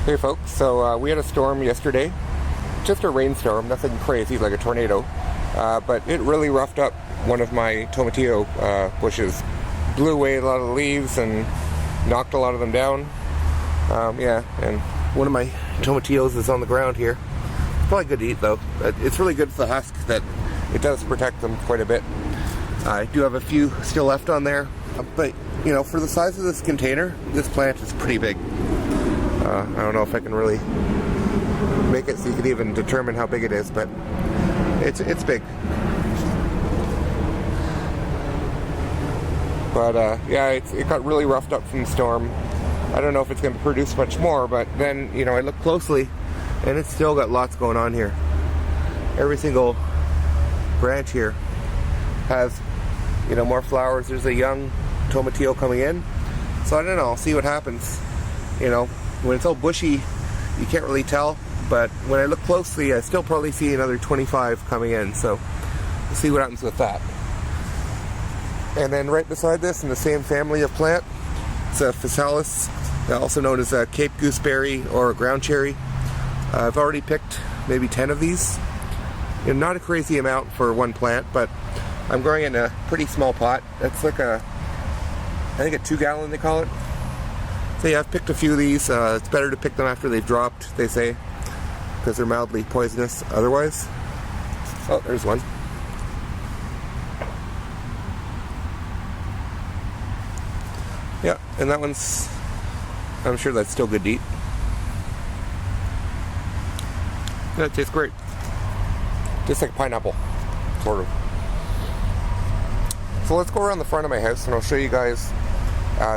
Hey folks, so we had a storm yesterday. Just a rainstorm, nothing crazy like a tornado, but it really roughed up one of my tomatillo bushes. Blew away a lot of the leaves and knocked a lot of them down. Yeah, and one of my tomatillos is on the ground here. It's probably good to eat though. It's really good for the husk that it does protect them quite a bit. I do have a few still left on there, but you know, for the size of this container, this plant is pretty big. I don't know if I can really make it so you can even determine how big it is, but it's big. But yeah, it got really roughed up from the storm. I don't know if it's going to produce much more, but then, you know, I look closely and it's still got lots going on here. Every single branch here has, you know, more flowers. There's a young tomatillo coming in. So I don't know, I'll see what happens. You know, when it's all bushy, you can't really tell, but when I look closely, I still probably see another 25 coming in, so we'll see what happens with that. And then right beside this, in the same family of plant, it's a physalis, also known as a Cape gooseberry or ground cherry. I've already picked maybe 10 of these. You know, not a crazy amount for one plant, but I'm growing in a pretty small pot. That's like I think a 2-gallon they call it. So yeah, I've picked a few of these. It's better to pick them after they've dropped, they say, because they're mildly poisonous otherwise. Oh, there's one. Yeah, and that one's, I'm sure that's still good to eat. Yeah, it tastes great. Tastes like pineapple, sort of. So let's go around the front of my house and I'll show you guys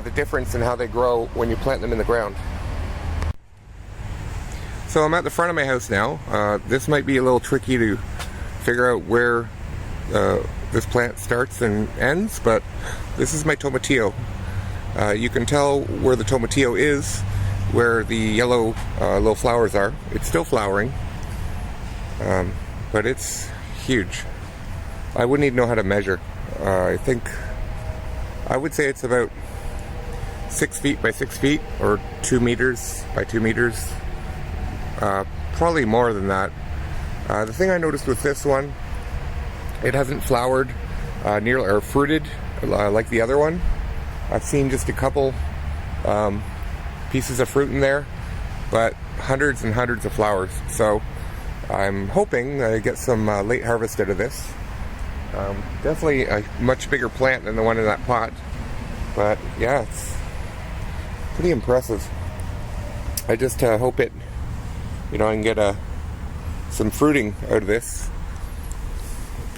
the difference in how they grow when you plant them in the ground. So I'm at the front of my house now. This might be a little tricky to figure out where this plant starts and ends, but this is my tomatillo. You can tell where the tomatillo is, where the yellow little flowers are. It's still flowering, but it's huge. I wouldn't even know how to measure. I would say it's about 6 feet by 6 feet, or 2 meters by 2 meters. Probably more than that. The thing I noticed with this one, it hasn't flowered nearly or fruited like the other one. I've seen just a couple pieces of fruit in there, but hundreds and hundreds of flowers. So I'm hoping that I get some late harvest out of this. Definitely a much bigger plant than the one in that pot, but yeah, it's pretty impressive. I just hope it, you know, I can get some fruiting out of this.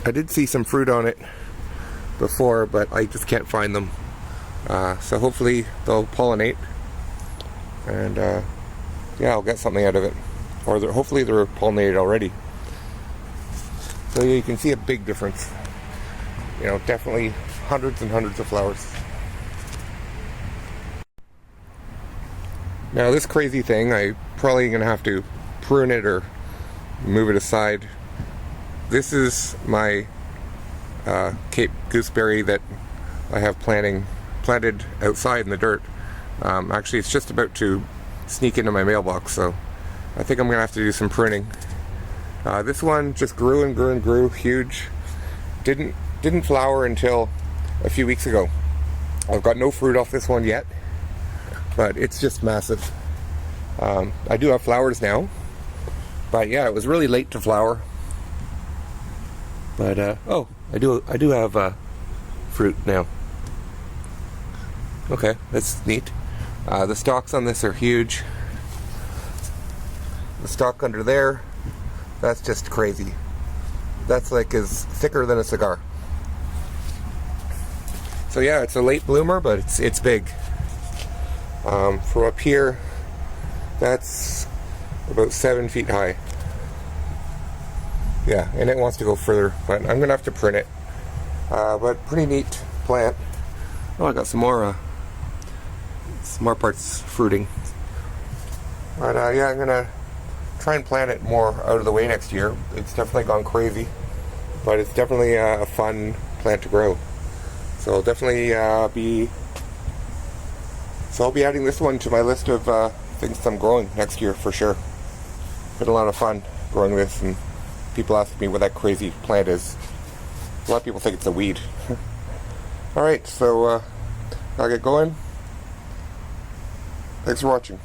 I did see some fruit on it before, but I just can't find them. So hopefully they'll pollinate, and yeah, I'll get something out of it. Or hopefully they're pollinated already. So yeah, you can see a big difference. You know, definitely hundreds and hundreds of flowers. Now this crazy thing, I'm probably going to have to prune it or move it aside. This is my Cape gooseberry that I have planted outside in the dirt. Actually, it's just about to sneak into my mailbox, so I think I'm going to have to do some pruning. This one just grew and grew and grew, huge. Didn't flower until a few weeks ago. I've got no fruit off this one yet, but it's just massive. I do have flowers now, but yeah, it was really late to flower. But oh, I do have fruit now. Okay, that's neat. The stalks on this are huge. The stalk under there, that's just crazy. That's like is thicker than a cigar. So yeah, it's a late bloomer, but it's big. From up here, that's about 7 feet high. Yeah, and it wants to go further, but I'm gonna have to prune it. But pretty neat plant. Oh, I got some more parts fruiting. But yeah, I'm gonna try and plant it more out of the way next year. It's definitely gone crazy, but it's definitely a fun plant to grow. So I'll definitely I'll be adding this one to my list of Think some growing next year for sure. Been a lot of fun growing this, and people ask me what that crazy plant is. A lot of people think it's a weed. Alright, so I'll get going. Thanks for watching.